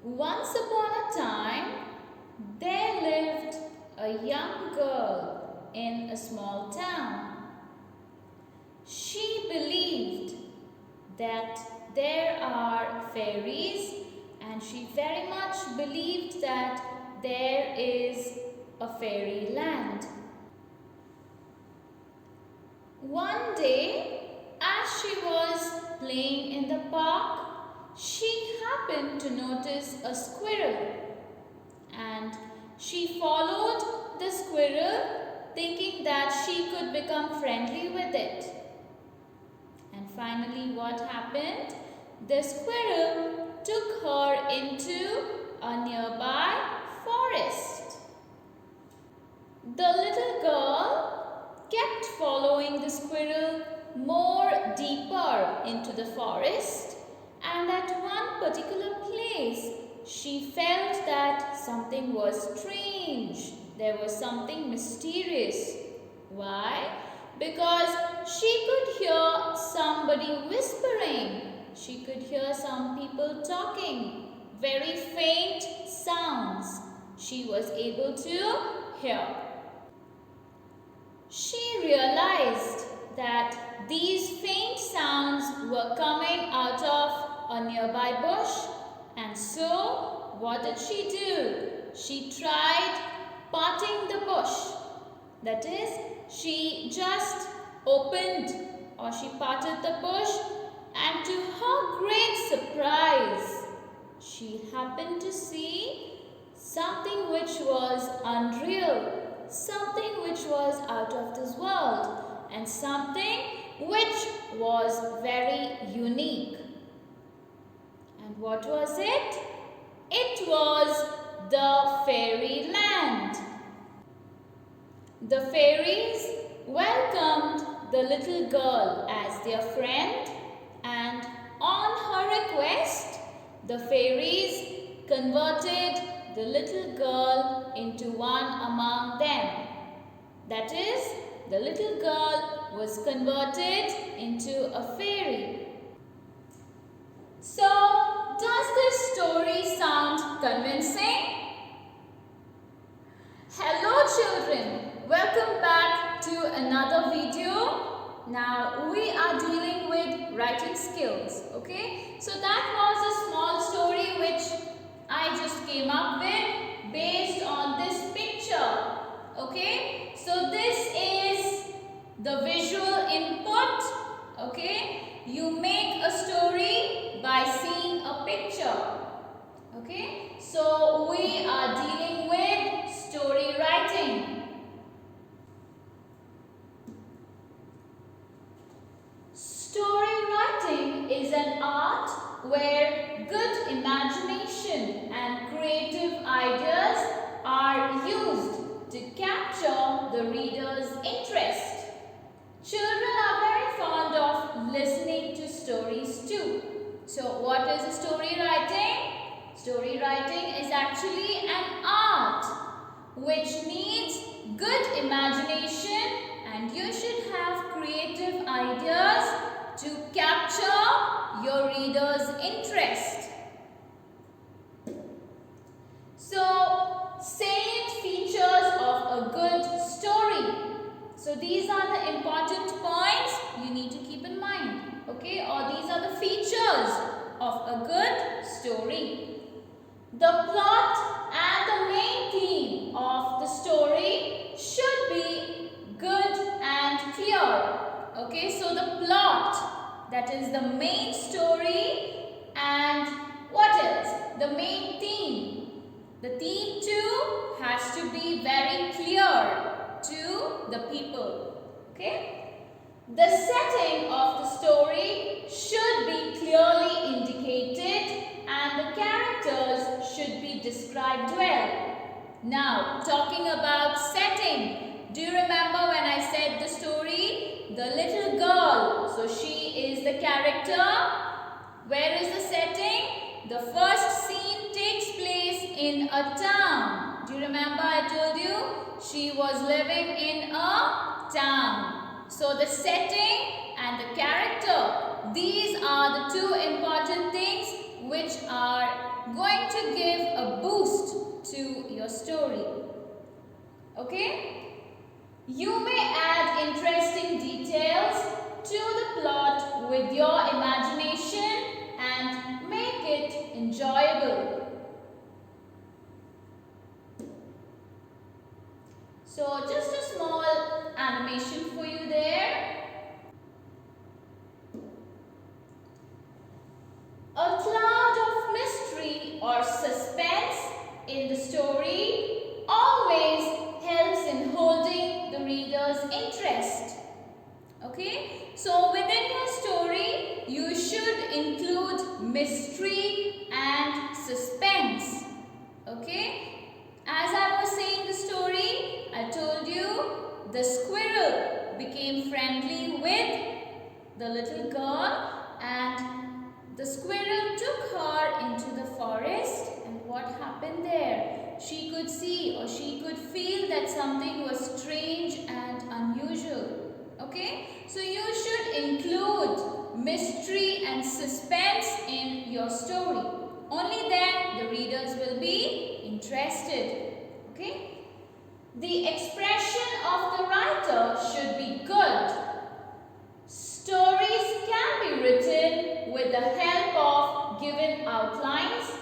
Once upon a time, there lived a young girl in a small town. She believed that there are fairies, and she very much believed that there is a fairyland. One day, as she was playing in the park, she happened to notice a squirrel, and she followed the squirrel thinking that she could become friendly with it. And finally, what happened? The squirrel took her into a nearby forest. The little girl kept following the squirrel more deeper into the forest, and at one particular place she felt that something was strange. There was something mysterious. Why? Because she could hear somebody whispering. She could hear some people talking. Very faint sounds she was able to hear. She realized that these faint sounds were coming out of a nearby bush, and so what did she do? She tried parting the bush. That is, she just opened or she parted the bush, and to her great surprise, she happened to see something which was unreal, something which was out of this world, and something which was very unique. And what was it? It was the fairyland. The fairies welcomed the little girl as their friend, and on her request, the fairies converted the little girl into one among them. That is, the little girl was converted into a fairy. So, does this story sound convincing? Hello children, welcome back to another video. Now we are dealing with writing skills, okay? So that was a small story which I just came up with based on this picture, okay? So this is the visual input, okay? You make a story by seeing a picture, okay? So we are dealing with story writing. Story writing is an art where good imagination and creative ideas are used to capture the reader's interest. Children are very fond of listening to stories too. So what is story writing? Story writing is actually an art which needs good imagination, and you should have creative ideas to capture your reader's interest. So, salient features of a good story. So, these are the important points you need to keep in mind, okay? Or these are the features of a good story. The plot and the main theme of the story should be good and clear. Okay, so the plot, that is the main story, and what else? The main theme. The theme too has to be very clear to the people. Okay? The setting of the story should be clearly indicated, and the characters should be described well. Now, talking about setting, do you remember when I said the story? The little girl, so she is the character. Where is the setting? The first scene takes place in a town. Do you remember I told you? She was living in a town. So the setting and the character, these are the two important things which are going to to give a boost to your story. Okay? You may add interesting details to the plot with your imagination and make it enjoyable. So just a small animation for you there. A cloud of mystery or suspense in the story always helps in holding the reader's interest. Okay, so within your story, you should include mystery and suspense. Okay, as I was saying the story, I told you the squirrel became friendly with the little girl, and the squirrel took her into the forest, and what happened there? She could see or she could feel that something was strange and unusual. Okay, so you should include mystery and suspense in your story. Only then the readers will be interested. Okay, the expression of the writer should be good. Stories can be written with the help of given outlines,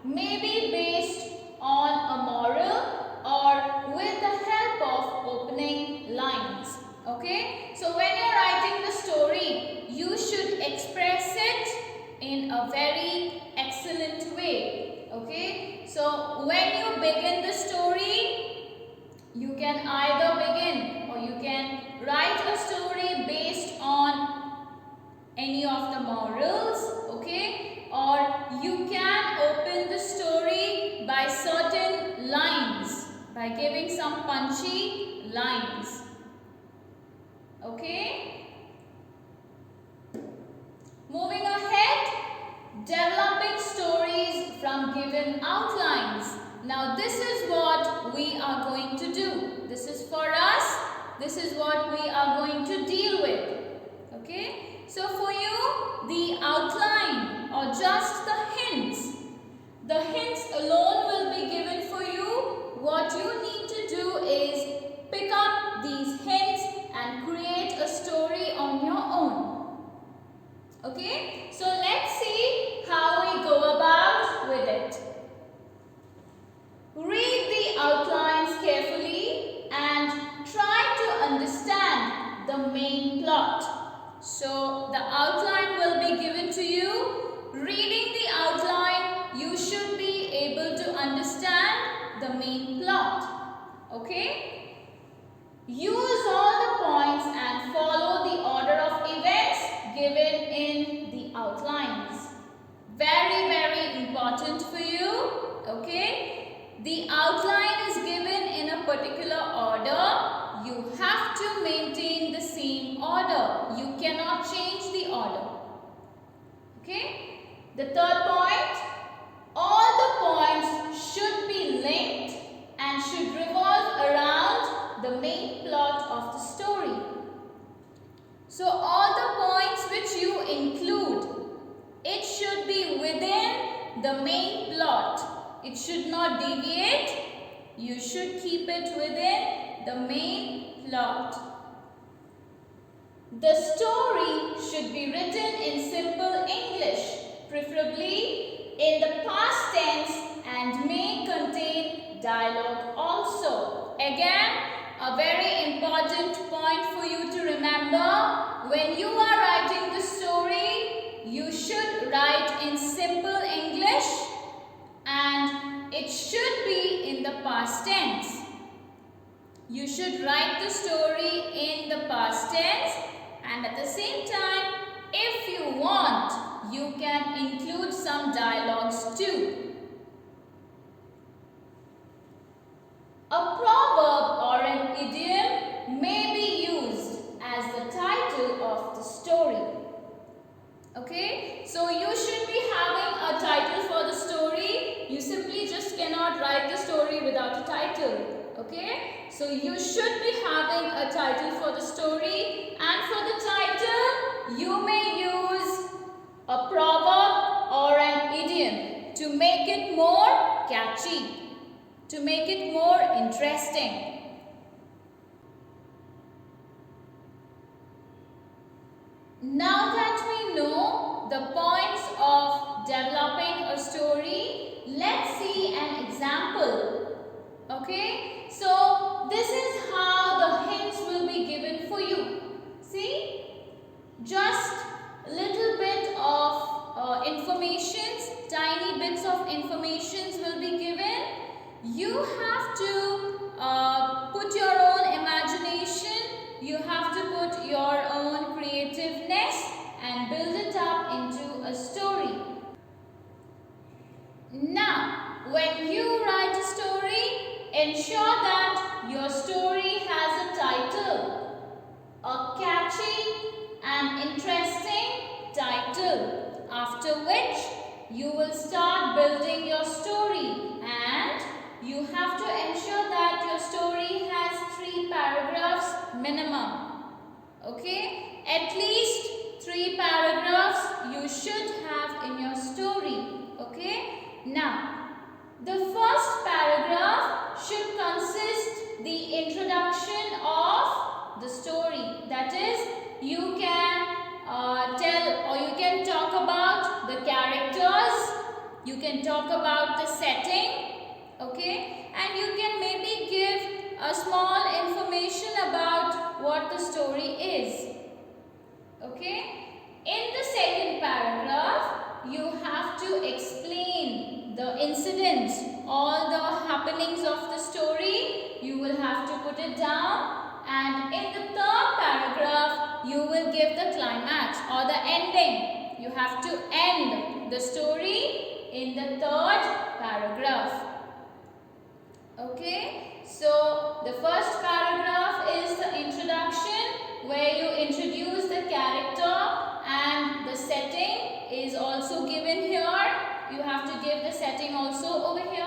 maybe based on a moral or with the help of opening lines. Okay, so when you're writing the story, you should express it in a very excellent way. Okay, so when you begin the story, you can either begin or you can write a story based on any of the morals, okay, or you can open the story by certain lines, by giving some punchy lines. Okay, moving ahead, developing stories from given outlines. Now this is what we are going to do. This is for us. This is what we are going to deal with. Okay, so for you, the outline or just the hints alone will be given for you. What you need to do is pick up these hints and create a story on your own. Okay, so let's see how we go about with it. Read the outlines carefully and try to understand the main plot. So the outline will be given to you. Reading the outline, you should be able to understand the main plot. Okay? Use all the points and follow the order of events given in the outlines. Very, very important for you. Okay? The outline is given in a particular order. You have to maintain the same order. You cannot change the order. Okay? The third point, all the points should be linked and should revolve around the main plot of the story. So all the points which you include, it should be within the main plot. It should not deviate. You should keep it within the main plot. The story should be written in simple English, preferably in the past tense, and may contain dialogue also. Again, a very important point for you to remember. When you are writing the story, you should write in simple English and it should be in the past tense. You should write the story in the past tense, and at the same time, if you want, you can include some dialogues too. A proverb or an idiom may be used as the title of the story. Okay, so you should be having a title for the story. You simply just cannot write the story without a title. Okay, so you should be having a title for the story, and for the title you may use a proverb or an idiom to make it more catchy, to make it more interesting. Now that we know the points of developing a story, let's see an example. Okay, so this is how the hints will be given for you. See, just a little bit of informations, tiny bits of informations will be given. You have to put your own imagination, you have to put your own creativeness and build it up into a story. Now, when you write a story, ensure that your story has a title, a catchy and interesting title, after which you will start building your story, and you have to ensure that your story has 3 paragraphs minimum. Okay, at least 3 paragraphs you should have in your story. Okay, now the first paragraph should consist the introduction of the story. That is, you can tell or you can talk about the characters, you can talk about the setting, okay, and you can maybe give a small information about what the story is. Okay, in the second paragraph you have to explain the incidents, all the happenings of the story, you will have to put it down, and in the third paragraph you will give the climax or the ending. You have to end the story in the third paragraph. Okay, so the first paragraph is the introduction, where you introduce the character, and the setting is also given here. You have to give the setting also over here.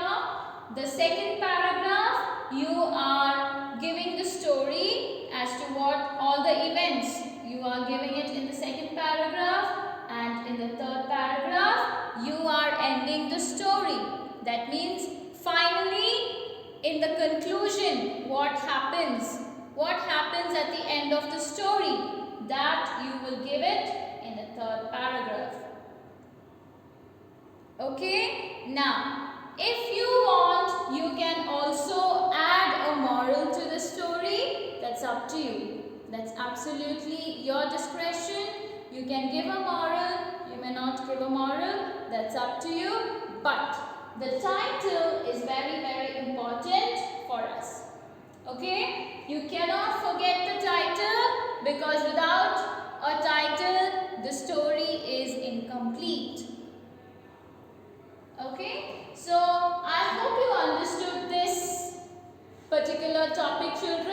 The second paragraph, you are giving the story as to what all the events, you are giving it in the second paragraph, and in the third paragraph you are ending the story. That means finally, in the conclusion, what happens at the end of the story, that you will give it in the third paragraph. Okay, now if you want, you can also add a moral to the story. That's up to you. That's absolutely your discretion. You can give a moral, you may not give a moral, that's up to you. But the title is very, very important for us. Okay, you cannot forget the title, because without a title, the story is incomplete. Okay, so I hope you understood this particular topic, children.